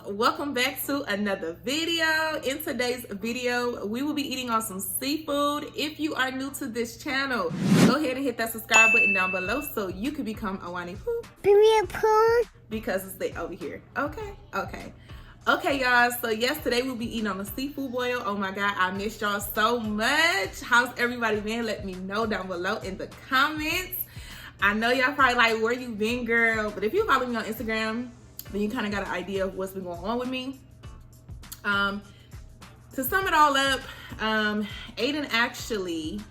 welcome back to another video. In today's video, we will be eating on some seafood. If you are new to this channel, go ahead and hit that subscribe button down below so you can become a Wannie Pooh. Because it's lit over here. Okay, y'all. So yes, today we'll be eating on a seafood boil. Oh my God, I missed y'all so much. How's everybody been? Let me know down below in the comments. I know y'all probably like, where you been, girl? But if you follow me on Instagram, then you kind of got an idea of what's been going on with me. To sum it all up, Aiden actually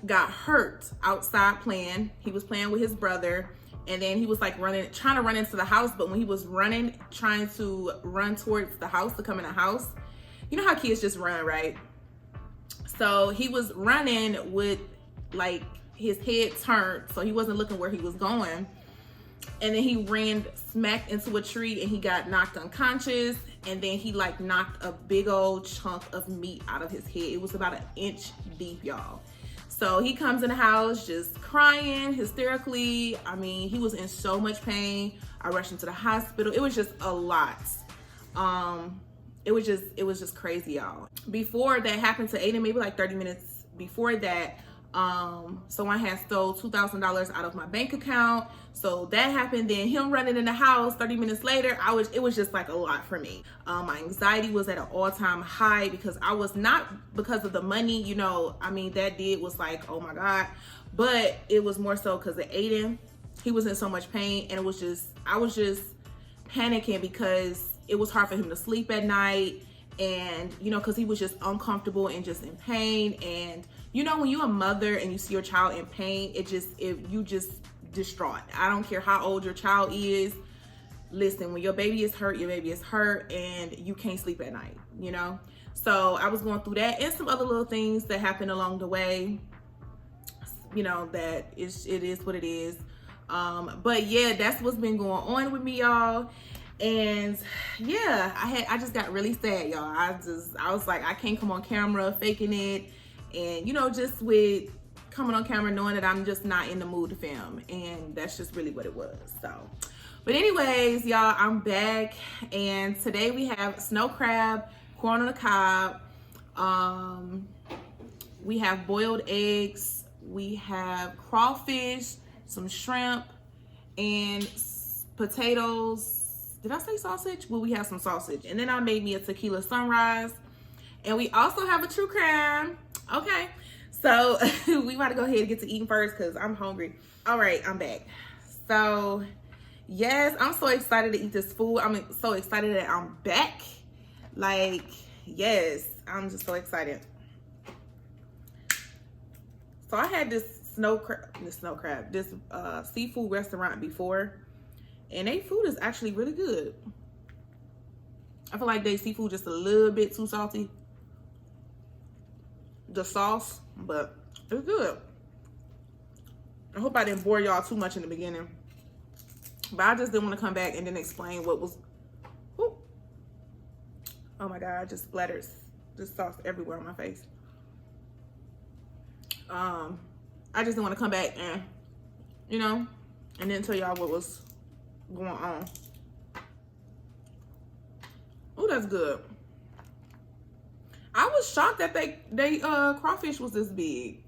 got hurt outside playing. He was playing with his brother, and then he was like trying to run into the house. But when he was trying to run towards the house to come in the house, you know how kids just run, right? So he was running with like his head turned, so he wasn't looking where he was going. And then he ran smack into a tree and he got knocked unconscious. And then he like knocked a big old chunk of meat out of his head. It was about 1 inch deep, y'all. So he comes in the house just crying hysterically. I mean, he was in so much pain. I rushed him to the hospital. It was just a lot. It was just crazy, y'all. Before that happened to Aiden, maybe like 30 minutes before that, someone had stole $2,000 out of my bank account. So that happened. Then him running in the house 30 minutes later, it was just like a lot for me. My anxiety was at an all-time high because I was not because of the money, you know, I mean, that was like, oh my God, but it was more so because of Aiden. He was in so much pain, and I was just panicking because it was hard for him to sleep at night. And, you know, because he was just uncomfortable and just in pain. And, you know, when you're a mother and you see your child in pain, you just distraught. I don't care how old your child is. Listen, when your baby is hurt, your baby is hurt, and you can't sleep at night, you know? So I was going through that and some other little things that happened along the way, you know, it is what it is. But yeah, that's what's been going on with me, y'all. And yeah, I just got really sad, y'all. I was like, I can't come on camera faking it. And, you know, just with coming on camera knowing that I'm just not in the mood to film. And that's just really what it was. So, but anyways, y'all, I'm back. And today we have snow crab, corn on the cob. We have boiled eggs. We have crawfish, some shrimp, and potatoes. Did I say sausage? Well, we have some sausage. And then I made me a tequila sunrise. And we also have a true crime. Okay. So we about to go ahead and get to eating first because I'm hungry. All right, I'm back. So yes, I'm so excited to eat this food. I'm so excited that I'm back. Like, yes, I'm just so excited. So I had this seafood restaurant before. And their food is actually really good. I feel like their seafood just a little bit too salty. The sauce, but it's good. I hope I didn't bore y'all too much in the beginning. But I just didn't want to come back and then explain what was... Ooh. Oh my God, I just splattered this sauce everywhere on my face. I just didn't want to come back and, you know, and then tell y'all what was going on. Oh, that's good. I was shocked that they crawfish was this big.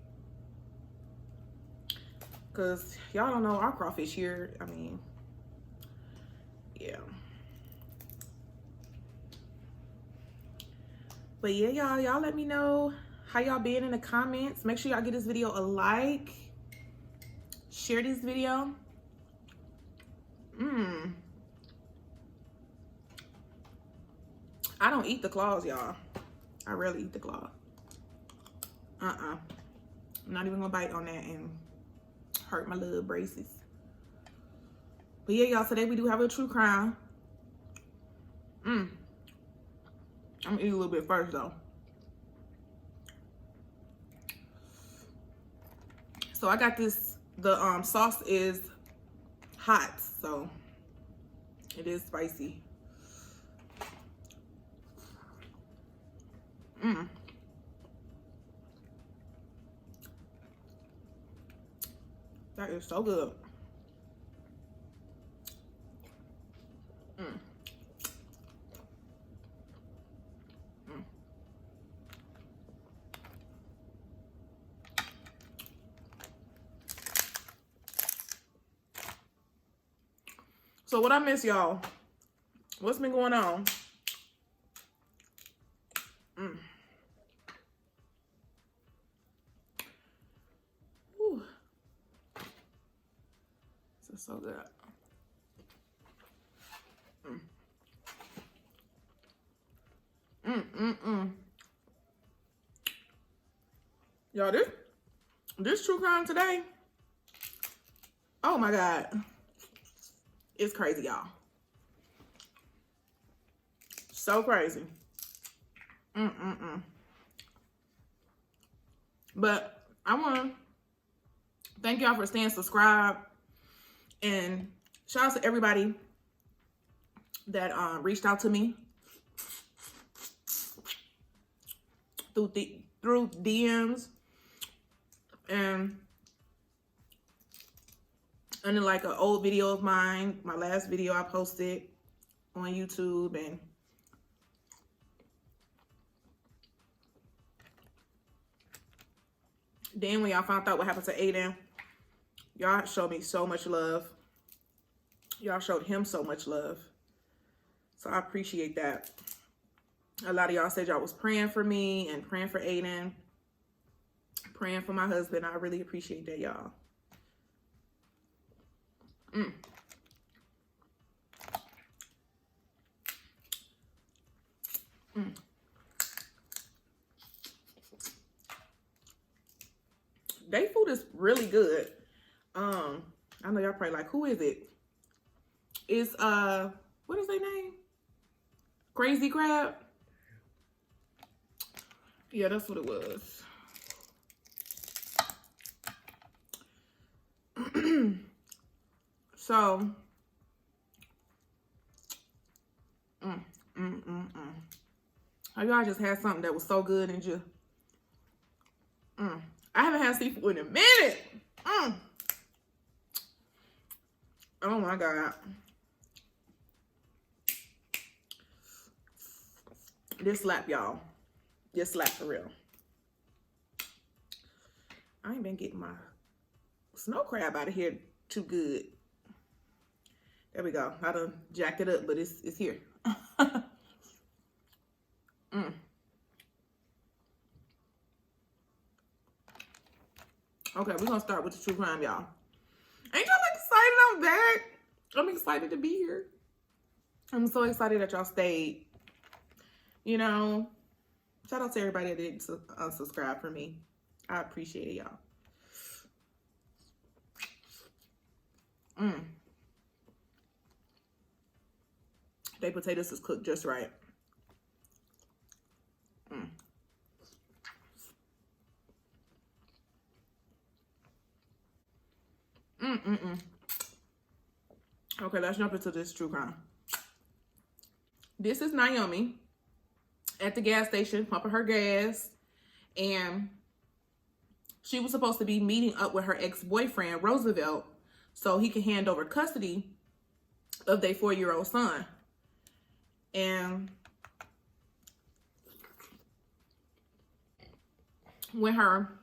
Cause y'all don't know our crawfish here. I mean, yeah. But yeah, y'all let me know how y'all been in the comments. Make sure y'all give this video a like. Share this video. I don't eat the claws, y'all. I rarely eat the claw. I'm not even gonna bite on that and hurt my little braces. But yeah, y'all, today we do have a true crime. I'm gonna eat a little bit first though. So I got this, the sauce is hot, so it is spicy. That is so good. So what I miss, y'all? What's been going on? Whew. This is so good. Y'all, this true crime today, oh my God, it's crazy, y'all. So crazy. But I want to thank y'all for staying subscribed, and shout out to everybody that reached out to me through DMs and then like an old video of mine, my last video I posted on YouTube, and then when y'all found out what happened to Aiden, y'all showed me so much love. Y'all showed him so much love. So I appreciate that. A lot of y'all said y'all was praying for me and praying for Aiden, praying for my husband. I really appreciate that, y'all. They food is really good. I know y'all probably like, who is it? It's what is their name? Crazy Crab? Yeah, that's what it was. So, have y'all just had something that was so good and just, I haven't had seafood in a minute. Oh my God. This slap, y'all. This slap for real. I ain't been getting my snow crab out of here too good. There we go. I done jacked it up, but it's here. Okay, we're gonna start with the true crime, y'all. Ain't y'all excited I'm back? I'm excited to be here. I'm so excited that y'all stayed. You know, shout out to everybody that didn't subscribe for me. I appreciate it, y'all. They potatoes is cooked just right. Okay, let's jump into this true crime. This is Naomi at the gas station pumping her gas, and she was supposed to be meeting up with her ex-boyfriend Roosevelt so he can hand over custody of their 4-year-old son. And when her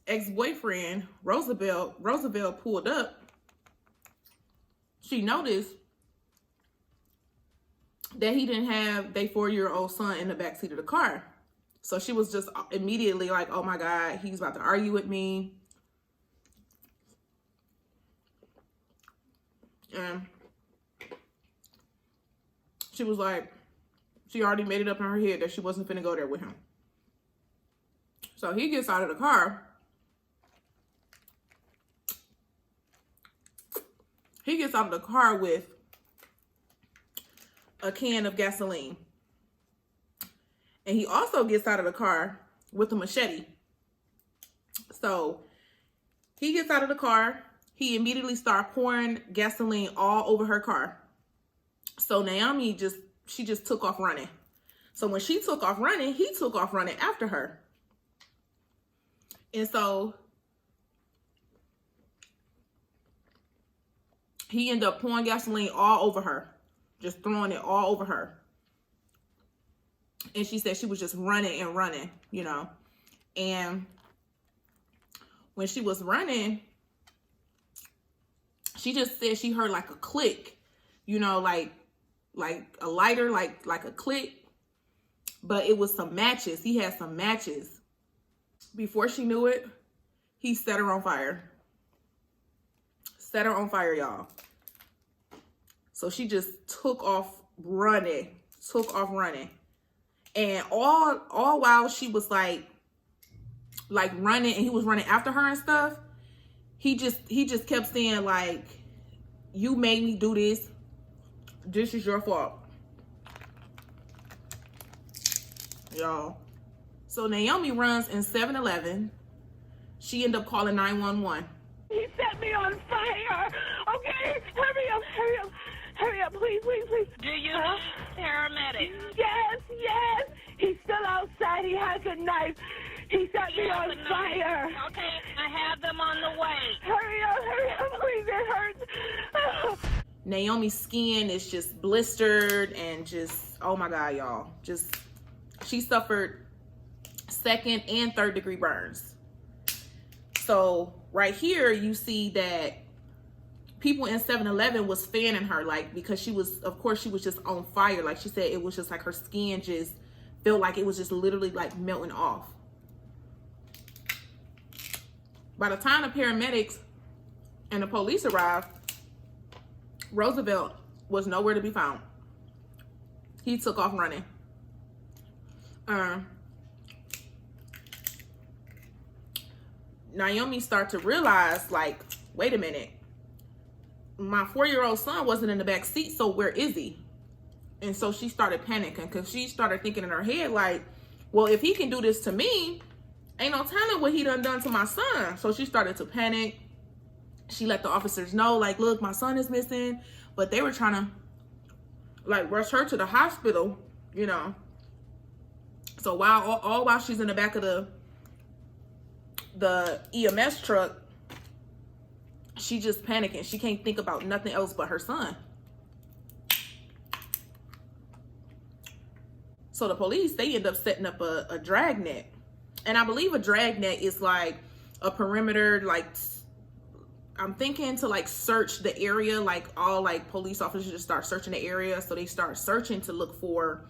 ex-boyfriend Roosevelt pulled up, she noticed that he didn't have their 4-year-old son in the backseat of the car. So she was just immediately like, oh my God, he's about to argue with me. And she was like, she already made it up in her head that she wasn't finna go there with him. So he gets out of the car. He gets out of the car with a can of gasoline. And he also gets out of the car with a machete. So he gets out of the car. He immediately starts pouring gasoline all over her car. So Naomi she just took off running. So when she took off running, he took off running after her. And so he ended up pouring gasoline all over her, just throwing it all over her. And she said she was just running and running, you know. And when she was running, she just said she heard like a click. you know, like a lighter, like a click, but it was some matches. He had some matches. Before she knew it, he set her on fire. Set her on fire, y'all. So she just took off running. And all while she was like running, and he was running after her and stuff, he just kept saying, like, you made me do this. This is your fault. Y'all. So Naomi runs in 7-Eleven. She ended up calling 911. He set me on fire. Okay, hurry up, please. Do you have paramedics? Yes. He's still outside. He has a knife. He set me on fire. Okay, I have them on the way. Hurry up, please. It hurts. Naomi's skin is just blistered and just, oh my God, y'all. Just, she suffered 2nd and 3rd degree burns. So right here, you see that people in 7-Eleven was fanning her, like, because she was, of course, she was just on fire. Like she said, it was just like her skin just felt like it was just literally like melting off. By the time the paramedics and the police arrived, Roosevelt was nowhere to be found. He took off running. Naomi started to realize, like, wait a minute. My 4-year-old son wasn't in the back seat, so where is he? And so she started panicking, because she started thinking in her head, like, well, if he can do this to me, ain't no telling what he done to my son. So she started to panic. She let the officers know, like, look, my son is missing. But they were trying to, like, rush her to the hospital, you know. So while she's in the back of the EMS truck, she just panicking. She can't think about nothing else but her son. So the police, they end up setting up a dragnet. And I believe a dragnet is like a perimeter, like, I'm thinking to like search the area, like all like police officers just start searching the area. So they start searching to look for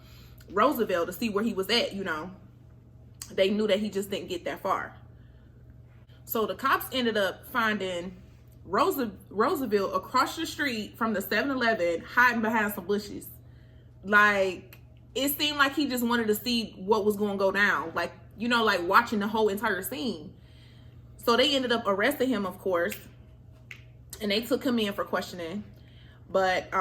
Roosevelt to see where he was at, you know. They knew that he just didn't get that far. So the cops ended up finding Roosevelt across the street from the 7-Eleven, hiding behind some bushes. Like, it seemed like he just wanted to see what was going to go down. Like, you know, like watching the whole entire scene. So they ended up arresting him, of course. And they took him in for questioning. But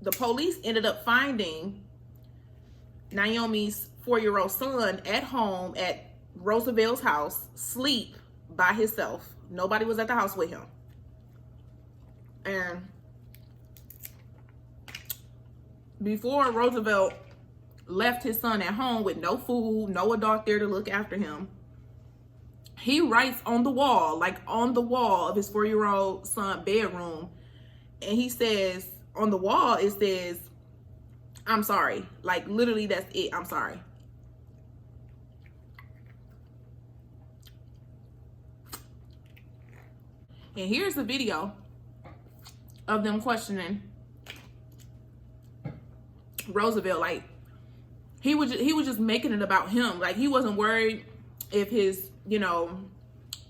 the police ended up finding Naomi's 4-year-old son at home at Roosevelt's house, asleep by himself. Nobody was at the house with him. And before Roosevelt left his son at home with no food, no adult there to look after him, he writes on the wall, like on the wall of his 4-year-old son's bedroom, and he says, on the wall, it says, I'm sorry. Like, literally, that's it. I'm sorry. And here's the video of them questioning Roosevelt. Like, he was just making it about him. Like, he wasn't worried if his, you know,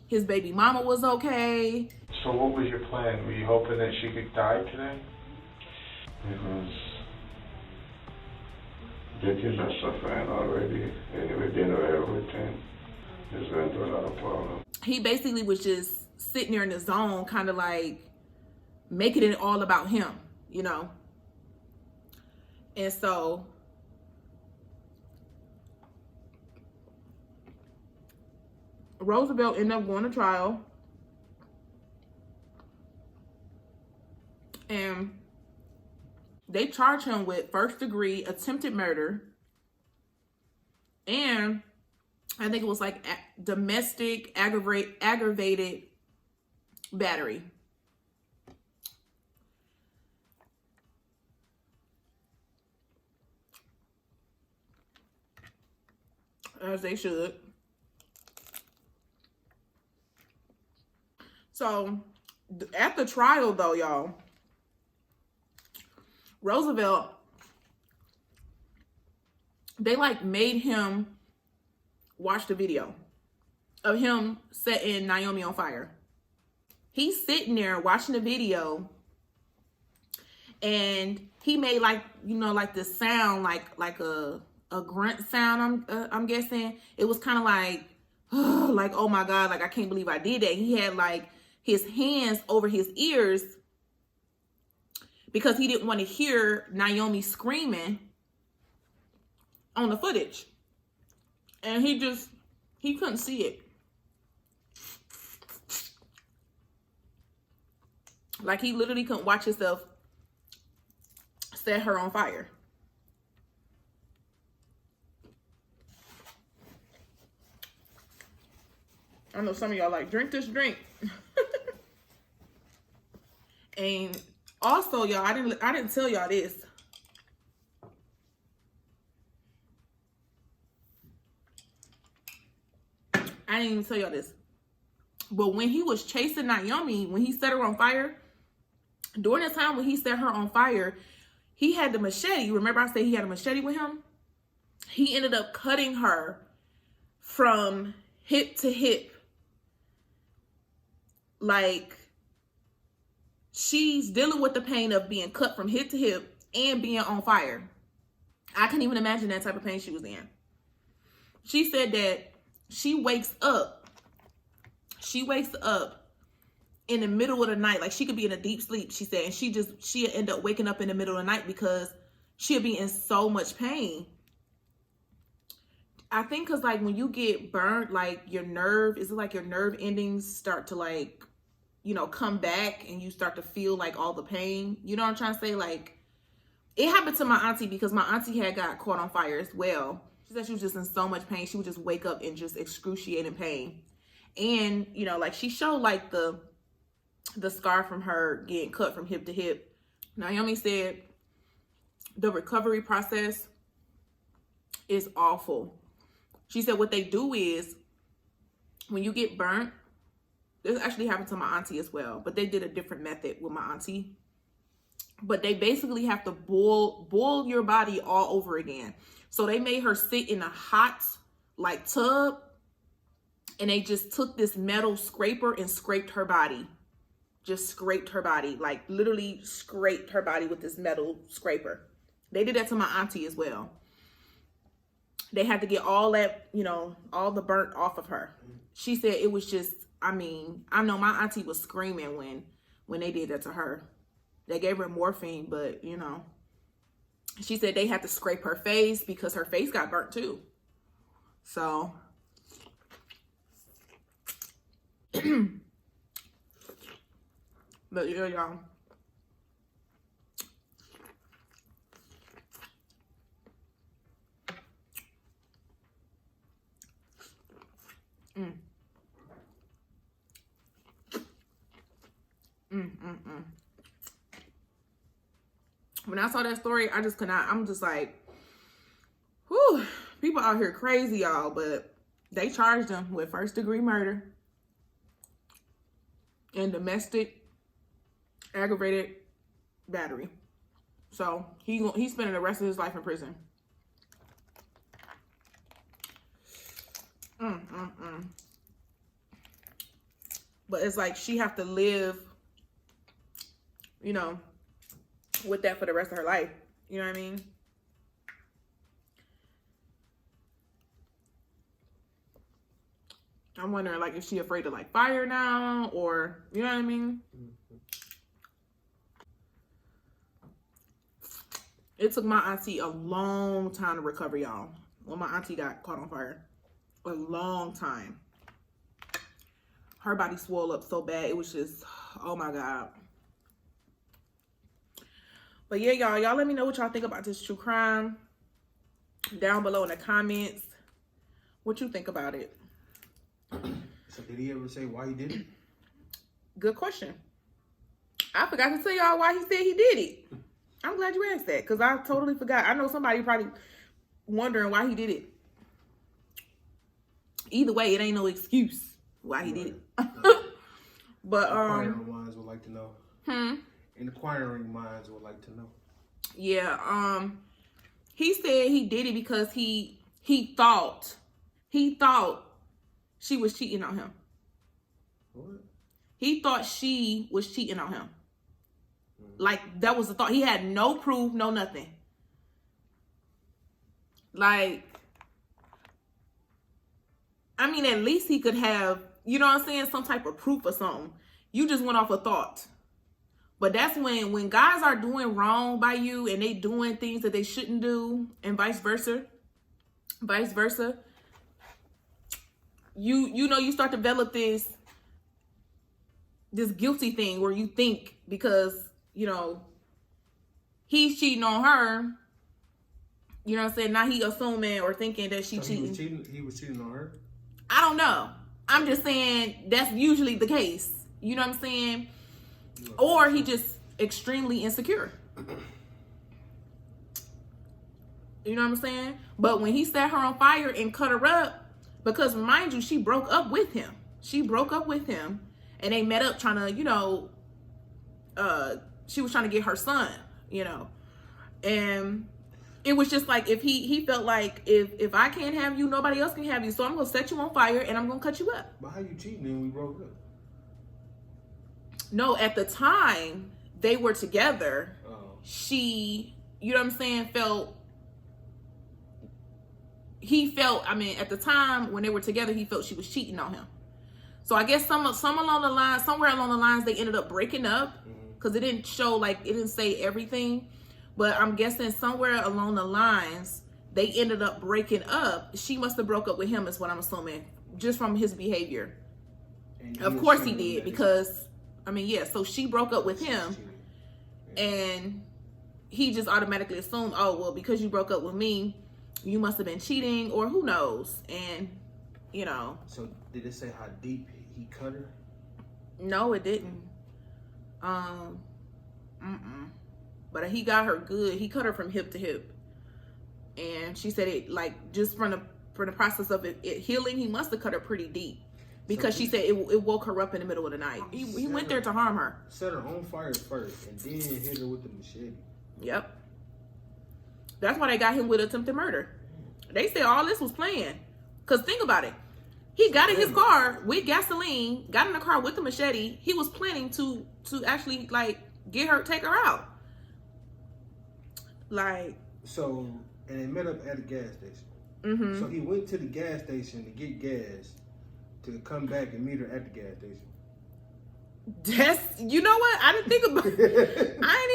his baby mama was okay. So what was your plan? Were you hoping that she could die today? Because the kids are suffering already, anyway, they know everything. It's going through a lot of problems. He basically was just sitting there in the zone, kind of like making it all about him, you know? And so Roosevelt ended up going to trial, and they charged him with 1st-degree attempted murder, and I think it was like domestic aggravated battery. As they should. So at the trial though, y'all, Roosevelt, they like made him watch the video of him setting Naomi on fire. He's sitting there watching the video, and he made like, you know, like this sound, like a grunt sound. I'm guessing it was kind of like, like, oh my God, like I can't believe I did that. He had like his hands over his ears because he didn't want to hear Naomi screaming on the footage, and he couldn't see it. Like he literally couldn't watch himself set her on fire. I know some of y'all like, drink this drink. And also, y'all, I didn't tell y'all this. I didn't even tell y'all this. But when he was chasing Naomi, when he set her on fire, during the time when he set her on fire, he had the machete. Remember I said he had a machete with him? He ended up cutting her from hip to hip. Like, she's dealing with the pain of being cut from hip to hip and being on fire. I couldn't even imagine that type of pain she was in. She said that she wakes up in the middle of the night. Like, she could be in a deep sleep, she said, and she'll end up waking up in the middle of the night because she'll be in so much pain. I think because, like, when you get burnt, like, your nerve endings start to, like, you know, come back, and you start to feel, like, all the pain. You know what I'm trying to say? Like, it happened to my auntie because my auntie had got caught on fire as well. She said she was just in so much pain. She would just wake up in just excruciating pain. And, you know, like, she showed, like, the scar from her getting cut from hip to hip. Naomi said the recovery process is awful. She said what they do is, when you get burnt, this actually happened to my auntie as well, but they did a different method with my auntie. But they basically have to boil your body all over again. So they made her sit in a hot, like, tub, and they just took this metal scraper and scraped her body. Just scraped her body, like literally scraped her body with this metal scraper. They did that to my auntie as well. They had to get all that, you know, all the burnt off of her. She said it was just, I mean, I know my auntie was screaming when they did that to her. They gave her morphine, but, you know, she said they had to scrape her face because her face got burnt too. So, but yeah, y'all. When I saw that story, I just could not. I'm just like, whew, people out here crazy, y'all. But they charged him with first-degree murder and domestic aggravated battery. So he's spending the rest of his life in prison. But it's like she have to live, you know, with that for the rest of her life. You know what I mean? I'm wondering, like, is she afraid of, like, fire now? Or, you know what I mean? It took my auntie a long time to recover, y'all. When my auntie got caught on fire. A long time. Her body swelled up so bad. It was just, oh my God. But yeah, y'all let me know what y'all think about this true crime down below in the comments. What you think about it? So did he ever say why he did it? Good question. I forgot to tell y'all why he said he did it. I'm glad you asked that, because I totally forgot. I know somebody probably wondering why he did it. Either way, it ain't no excuse why he did it. But inquiring minds would like to know. Hmm. Inquiring minds would like to know. Yeah, he said he did it because he thought she was cheating on him. What? He thought she was cheating on him. Like, that was the thought. He had no proof, no nothing. Like, I mean, at least he could have, you know what I'm saying, some type of proof or something. You just went off a thought. But that's when guys are doing wrong by you and they doing things that they shouldn't do, and vice versa, you know, you start to develop this guilty thing where you think because, you know, he's cheating on her, you know what I'm saying, now he assuming or thinking that she cheating. He was cheating on her? I don't know. I'm just saying that's usually the case. You know what I'm saying? Or he just extremely insecure. You know what I'm saying? But when he set her on fire and cut her up, because mind you, she broke up with him. And they met up trying to, you know, she was trying to get her son, you know. And it was just like, if he felt like, if I can't have you, nobody else can have you. So I'm going to set you on fire and I'm going to cut you up. But how you cheating and we broke up? No, at the time they were together, she, you know what I'm saying, he felt, I mean, at the time when they were together, he felt she was cheating on him. So I guess somewhere along the lines, they ended up breaking up, because it didn't show, like, it didn't say everything. But I'm guessing somewhere along the lines, they ended up breaking up. She must have broke up with him, is what I'm assuming, just from his behavior. Of course he did, because, I mean, yeah, so she broke up with him, and he just automatically assumed, oh, well, because you broke up with me, you must have been cheating, or who knows, and, you know. So, did it say how deep he cut her? No, it didn't. But he got her good. He cut her from hip to hip. And she said it, like, just from the process of it healing, he must have cut her pretty deep. Because she said it woke her up in the middle of the night. He went there to harm her. Set her on fire first and then hit her with the machete. Yep. That's why they got him with attempted murder. They said all this was planned. Because think about it. He got in his car with gasoline, got in the car with the machete. He was planning to actually, like, take her out. Like. So, and they met up at a gas station. So he went to the gas station to get gas to come back and meet her at the gas station. That's, you know what? I didn't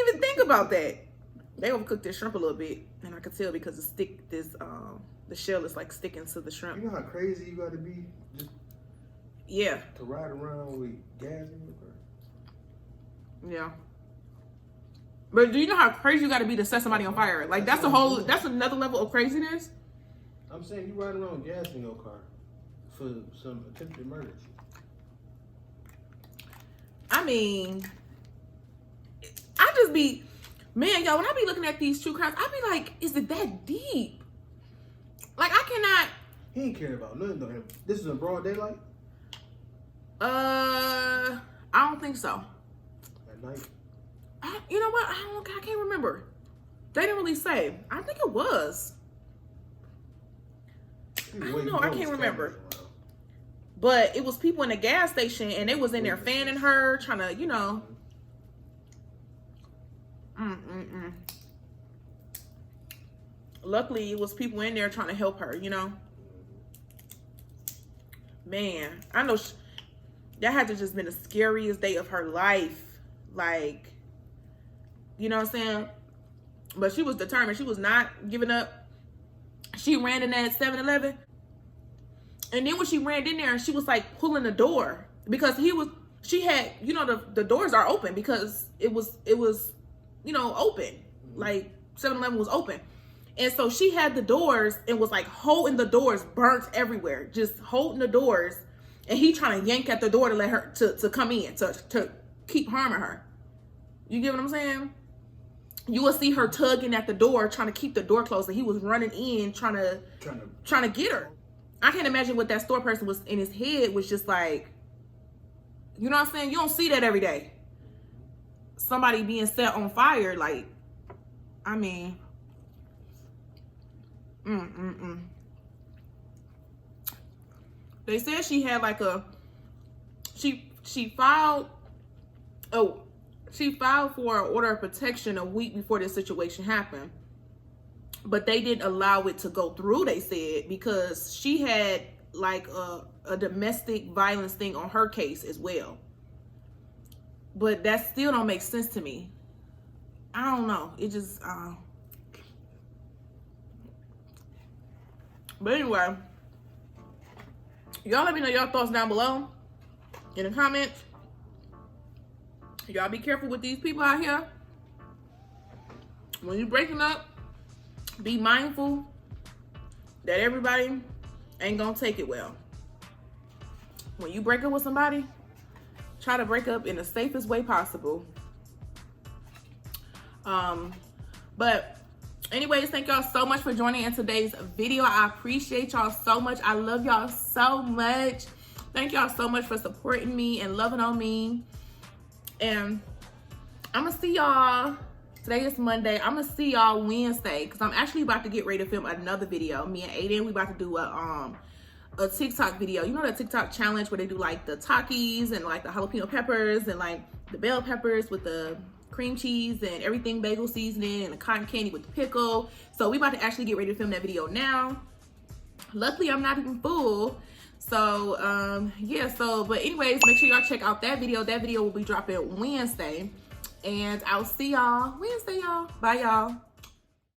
even think about that. They overcooked their shrimp a little bit, and I could tell because the shell is like sticking to the shrimp. You know how crazy you got to be just to ride around with gas in your car? Yeah. But do you know how crazy you got to be to set somebody on fire? Like, that's another level of craziness. I'm saying you riding around with gas in your car for some attempted murder. I mean, I just be, man, y'all, when I be looking at these true crimes, I be like, is it that deep? Like, I cannot. He ain't care about nothing though. This is in broad daylight? I don't think so. At night? You know what? I can't remember. They didn't really say. I think it was. I don't know. I can't remember. But it was people in the gas station, and they was in there fanning her, trying to, you know. Luckily, it was people in there trying to help her, you know. Man, I know that had to just been the scariest day of her life. Like, you know what I'm saying? But she was determined. She was not giving up. She ran in that 7-Eleven. And then when she ran in there, she was like pulling the door because she had, you know, the doors are open because it was, you know, open. Like 7-Eleven was open. And so she had the doors and was like holding the doors, burnt everywhere, just holding the doors. And he trying to yank at the door to let her, to come in, to keep harming her. You get what I'm saying? You will see her tugging at the door, trying to keep the door closed. And he was running in, trying to get her. I can't imagine what that store person was in his head was just like, you know what I'm saying? You don't see that every day. Somebody being set on fire, like, I mean, They said she had like a, she filed for an order of protection a week before this situation happened. But they didn't allow it to go through, they said, because she had like a domestic violence thing on her case as well. But that still don't make sense to me. I don't know. It just, but anyway, y'all let me know your thoughts down below in the comments. Y'all be careful with these people out here. When you're breaking up, be mindful that everybody ain't gonna take it well. When you break up with somebody, try to break up in the safest way possible. But anyways, thank y'all so much for joining in today's video. I appreciate y'all so much. I love y'all so much. Thank y'all so much for supporting me and loving on me. And I'm gonna see y'all, today is Monday, I'm gonna see y'all Wednesday, because I'm actually about to get ready to film another video. Me and Aiden, we about to do a TikTok video. You know that TikTok challenge where they do like the Takis and like the jalapeno peppers and like the bell peppers with the cream cheese and everything bagel seasoning and the cotton candy with the pickle. So we about to actually get ready to film that video now. Luckily, I'm not even full. So yeah, but anyways, make sure y'all check out that video. That video will be dropping Wednesday. And I'll see y'all Wednesday, y'all. Bye, y'all.